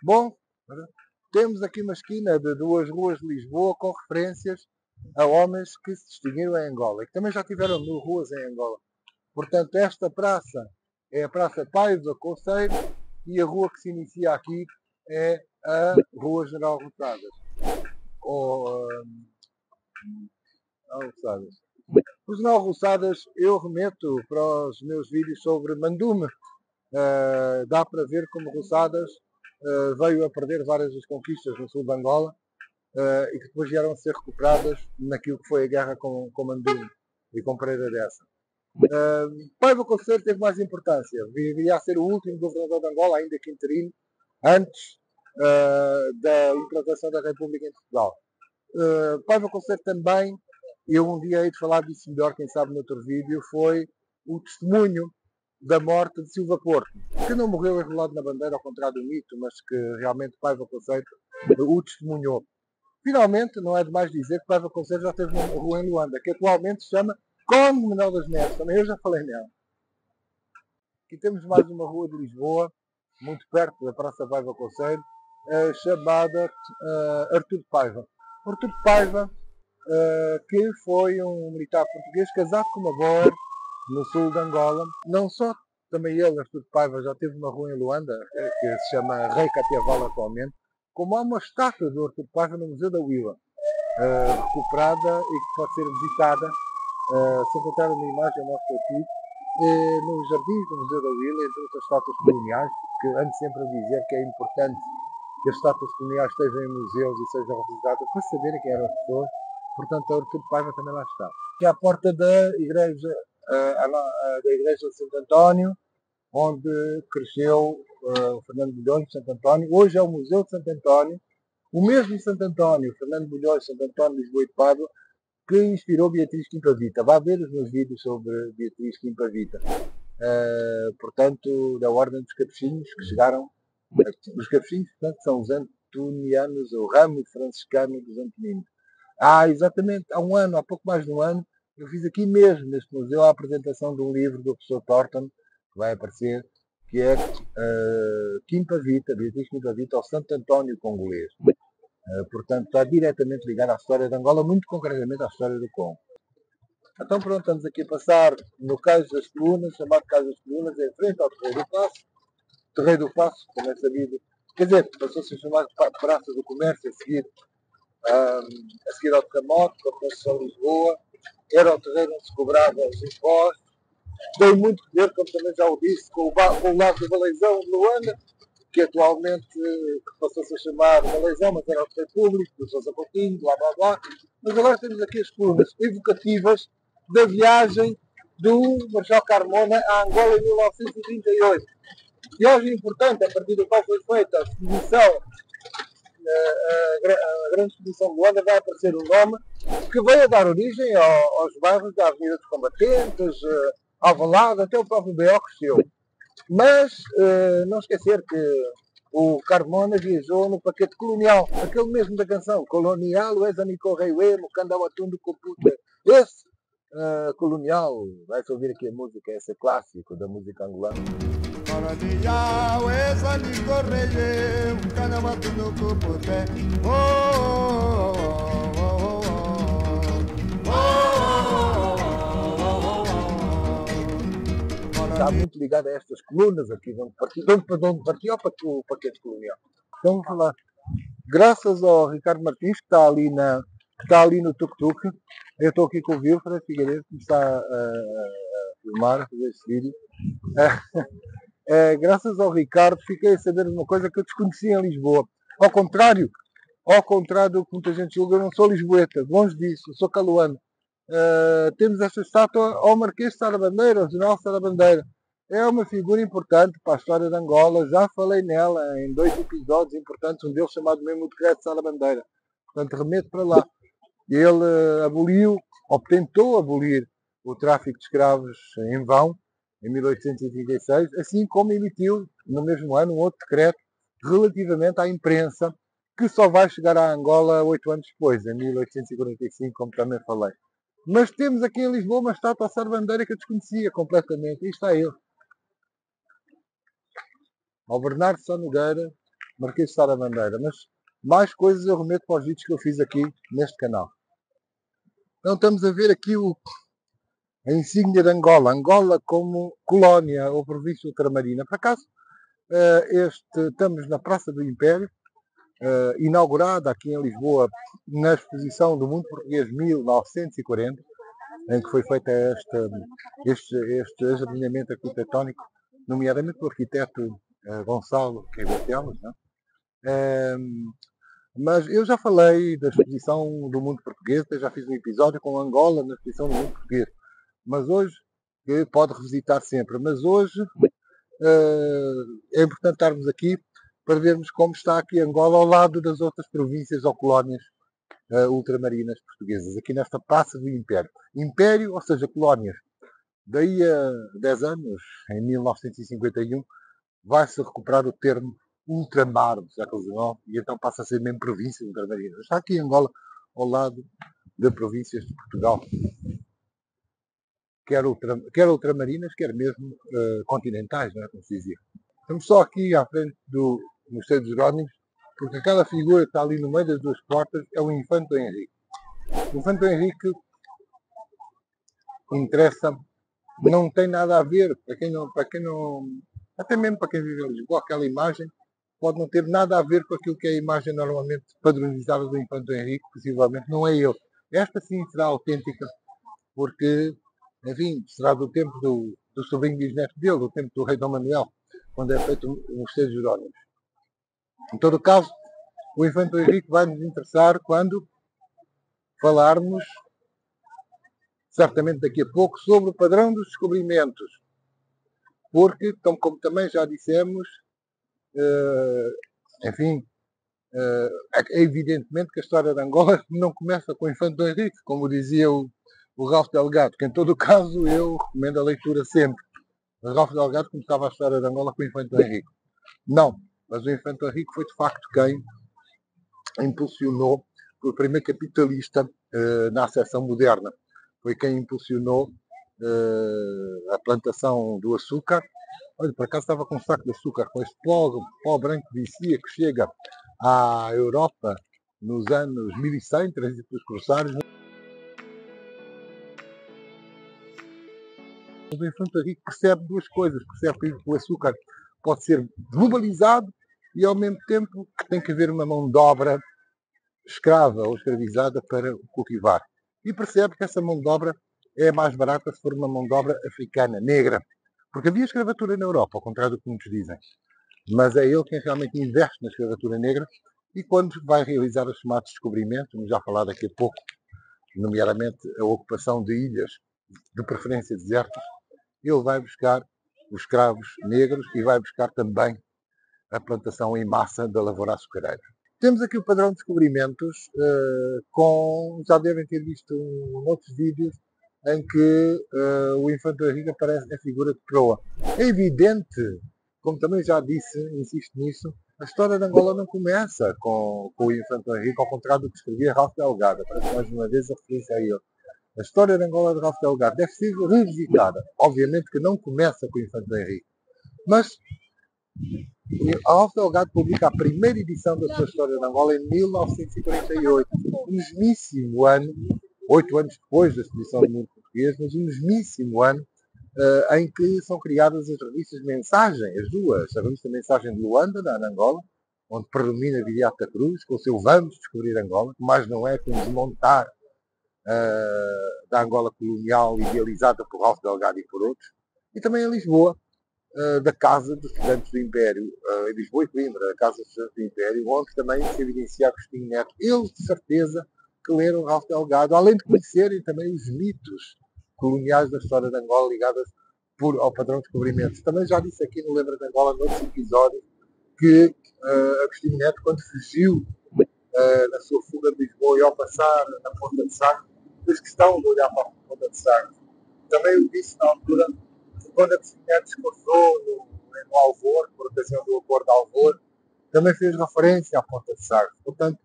Bom, temos aqui uma esquina de duas ruas de Lisboa com referências a homens que se distinguiram em Angola e que também já tiveram 1000 ruas em Angola. Portanto, esta praça é a Praça Paiva do Conceiro e a rua que se inicia aqui é a Rua General Roçadas. Ou Roçadas. O General Roçadas eu remeto para os meus vídeos sobre Mandume. Dá para ver como Roçadas veio a perder várias das conquistas no sul de Angola e que depois vieram a ser recuperadas naquilo que foi a guerra com Mandume e com Pereira Dessa. Paiva Conceiro teve mais importância. Viria a ser o último governador de Angola, ainda que interino, antes da implantação da República em Portugal. Paiva Conceiro também, eu um dia hei de falar disso melhor, quem sabe noutro vídeo, foi o testemunho da morte de Silva Porto, que não morreu enrolado na bandeira, ao contrário do mito, mas que realmente Paiva Conceiro o testemunhou. Finalmente, não é demais dizer que Paiva Conceiro já teve uma rua em Luanda, que atualmente se chama Conde Manuel das Neves, também eu já falei nela. Aqui temos mais uma rua de Lisboa, muito perto da Praça Paiva Conceiro, chamada Artur de Paiva. Artur de Paiva, que foi um militar português casado com uma boer no sul de Angola. Não só também ele, Artur de Paiva, já teve uma rua em Luanda, que se chama Rei Catiaval atualmente, como há uma estátua do Artur de Paiva no Museu da Huila, recuperada e que pode ser visitada. Se encontrar uma imagem, mostro aqui, nos jardins do Museu da Huila, entre outras estátuas coloniais, que ando sempre a dizer que é importante que as estátuas coloniais estejam em museus e sejam revisitadas para saberem quem eram as pessoas. Portanto, a Artur de Paiva também lá está. Aqui à porta da igreja de Santo António, onde cresceu o Fernando Bulhões de Santo António. Hoje é o Museu de Santo António. O mesmo Santo António, Fernando Bulhões de Santo António, Lisboa e de Paiva, que inspirou Beatriz Quimpavita. Vá ver os meus vídeos sobre Beatriz Quimpavita. Portanto, da Ordem dos Capuchinhos, que chegaram. Os Capuchinhos, portanto, são os antonianos, o ramo franciscano dos Antoninos. Exatamente, há pouco mais de um ano, eu fiz aqui mesmo, neste museu, a apresentação de um livro do professor Thornton, que vai aparecer, que é Quimpavita, Beatriz Quimpavita, ao Santo António Congolês. Portanto, está diretamente ligado à história de Angola, muito concretamente à história do Congo. Então pronto, estamos aqui a passar no Cais das Colunas, chamado Cais das Colunas, em frente ao Terreiro do Paço. Terreiro do Paço, como é sabido, quer dizer, passou-se a chamar Praça do Comércio, a seguir ao terremoto, com a Conceição de Lisboa. Era o terreiro onde se cobrava os impostos. Tem muito a ver, como também já o disse, com o lado do Baleizão de Luanda, que atualmente passou-se a chamar Baleizão, mas era o terreiro público, do Sousa Coutinho, blá blá blá. Mas agora temos aqui as colunas evocativas da viagem do Marechal Carmona a Angola em 1938. Viagem importante, a partir do qual foi feita a exposição, a grande exposição de Luanda, vai aparecer um nome que veio a dar origem aos bairros da Avenida dos Combatentes, Alvalade, até o próprio B.O. cresceu. Mas não esquecer que o Carmona viajou no paquete colonial, aquele mesmo da canção, Colonial, o Exanico Reiuemo, Candauatundo Coputa. Esse colonial, vai-se ouvir aqui a música, esse clássico da música angolana. Colonial, Exanico Reiuemo, Candauatundo Coputa. Está muito ligado a estas colunas aqui, de onde partiu o paquete colonial. Então vamos falar. Graças ao Ricardo Martins, que está ali no tuk-tuk, eu estou aqui com o Wilfred Figueiredo, que me está a filmar, a fazer este vídeo. Graças ao Ricardo, fiquei a saber uma coisa que eu desconhecia em Lisboa. Ao contrário do que muita gente julga, eu não sou lisboeta, longe disso, eu sou caluano. Temos esta estátua ao Marquês de Sá-da-Bandeira, ao General Sá-da-Bandeira. É uma figura importante para a história de Angola, já falei nela em 2 episódios importantes, um deles chamado mesmo o Decreto de Sá-da-Bandeira. Portanto, remeto para lá. Ele aboliu, ou tentou abolir, o tráfico de escravos em vão, em 1836, assim como emitiu, no mesmo ano, um outro decreto relativamente à imprensa, que só vai chegar a Angola 8 anos depois, em 1845, como também falei. Mas temos aqui em Lisboa uma estátua a Sá-da-Bandeira que eu desconhecia completamente. E está ele. Ao Bernardo Sá Nogueira, Marquês de Sá da Bandeira, mas mais coisas eu remeto para os vídeos que eu fiz aqui neste canal. Então estamos a ver aqui a insígnia de Angola, Angola como colónia ou província ultramarina. Por acaso, estamos na Praça do Império, inaugurada aqui em Lisboa na exposição do Mundo Português 1940, em que foi feito este examinamento arquitetónico, nomeadamente pelo arquiteto Gonçalo Queiroz. Mas eu já falei da exposição do Mundo Português, já fiz um episódio com Angola na exposição do Mundo Português. Mas hoje, pode revisitar sempre, mas hoje é importante estarmos aqui para vermos como está aqui Angola ao lado das outras províncias ou colónias ultramarinas portuguesas, aqui nesta Praça do Império. Império, ou seja, colónias. Daí a 10 anos, em 1951, vai-se recuperar o termo ultramar do século XIX e então passa a ser mesmo província ultramarina. Está aqui Angola ao lado de províncias de Portugal, quer ultramarinas, quer mesmo continentais, não é como se dizia. Estamos só aqui à frente do Museu dos Jerónimos, porque aquela figura que está ali no meio das duas portas é o Infante Henrique. O Infante Henrique interessa, não tem nada a ver, para quem não, até mesmo para quem vive em Lisboa, aquela imagem pode não ter nada a ver com aquilo que é a imagem normalmente padronizada do Infante Henrique, possivelmente não é ele. Esta sim será autêntica, porque, enfim, será do tempo do sobrinho bisneto dele, do tempo do rei Dom Manuel, quando é feito o Mosteiro de Jerónimos. Em todo o caso, o Infante Henrique vai nos interessar quando falarmos, certamente daqui a pouco, sobre o padrão dos descobrimentos. Porque, como também já dissemos, enfim, é evidentemente que a história de Angola não começa com o Infante Henrique, como dizia o Ralph Delgado, que em todo o caso eu recomendo a leitura sempre. O Ralph Delgado começava a história de Angola com o Infante Henrique. Não, mas o Infante Henrique foi de facto quem impulsionou, foi o primeiro capitalista na acessão moderna. Foi quem impulsionou a plantação do açúcar. Olha, por acaso estava com um saco de açúcar, com este pó branco de encia que chega à Europa nos anos 1100, trazido pelos corsários. O Infante Henrique percebe duas coisas. Percebe que o açúcar pode ser globalizado e, ao mesmo tempo, que tem que haver uma mão de obra escrava ou escravizada para cultivar. E percebe que essa mão de obra é mais barata se for uma mão de obra africana, negra. Porque havia escravatura na Europa, ao contrário do que muitos dizem. Mas é ele quem realmente investe na escravatura negra e quando vai realizar os chamados descobrimentos, vamos já falar daqui a pouco, nomeadamente a ocupação de ilhas, de preferência desertas, ele vai buscar os escravos negros e vai buscar também a plantação em massa da lavoura açucareira. Temos aqui o padrão de descobrimentos, já devem ter visto outros vídeos em que o Infante Henrique aparece na figura de proa. É evidente, como também já disse, insisto nisso, a história de Angola não começa com o Infante Henrique, ao contrário do que escrevia Ralph Delgado. Aparece mais uma vez a referência a ele. A história de Angola de Ralph Delgado deve ser revisitada. Obviamente que não começa com o Infante Henrique. Mas Ralph Delgado publica a primeira edição da sua História de Angola em 1948. O mesmíssimo ano, 8 anos depois da expedição do Mundo Português, mas o mesmíssimo ano em que são criadas as revistas de mensagem, as duas. A revista Mensagem de Luanda, da Angola, onde predomina Viriata Cruz, com o seu Vamos Descobrir Angola, que mais não é que um desmontar da Angola colonial idealizada por Ralph Delgado e por outros. E também em Lisboa, da Casa dos Estudantes do Império, em Lisboa e Coimbra, a Casa dos Estudantes do Império, onde também se evidencia Agostinho Neto. Eles, de certeza, que leram Ralph Delgado, além de conhecerem também os mitos coloniais da história de Angola ligadas ao padrão de descobrimentos. Também já disse aqui no Lembra de Angola, noutros episódios, que Agostinho Neto, quando fugiu na sua fuga de Lisboa e ao passar na Ponta de Sagres, fez questão de olhar para a Ponta de Sagres. Também o disse na altura, quando Agostinho Neto se pousou no Alvor, por ocasião do acordo de Alvor, também fez referência à Ponta de Sagres. Portanto,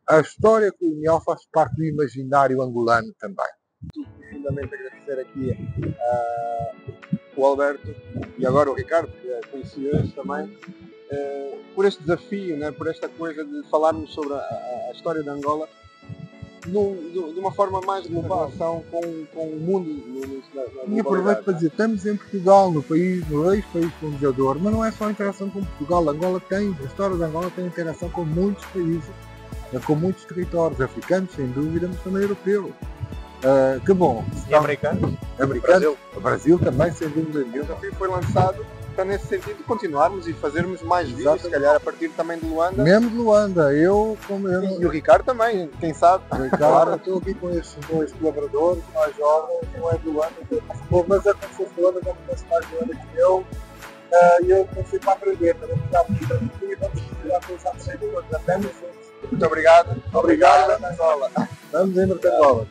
a história colonial faz parte do imaginário angolano também. Profundamente agradecer aqui o Alberto e agora o Ricardo, que conheci hoje também, por este desafio, né, por esta coisa de falarmos sobre a história de Angola de uma forma mais global, com o mundo E aproveito para dizer, estamos em Portugal, no ex-país fundador, mas não é só a interação com Portugal. A história de Angola tem interação com muitos países, com muitos territórios africanos, sem dúvida, mas também europeus. Que bom. E americanos? O Brasil também, sem dúvida nenhuma. O desafio foi lançado para, nesse sentido, continuarmos e fazerres mais vídeos, se calhar a partir também de Luanda. Mesmo de Luanda, E o Ricardo também, quem sabe. Ricardo, eu estou aqui com estes dois colaboradores mais jovens, não é de Luanda, mas é como se fosse de Luanda, como fosse mais de Luanda que eu. E eu comecei para aprender, também está muito tranquilo e vamos precisar pensar sempre em coisas. Até muito. Muito obrigado. Obrigado, Angola. Vamos em Angola.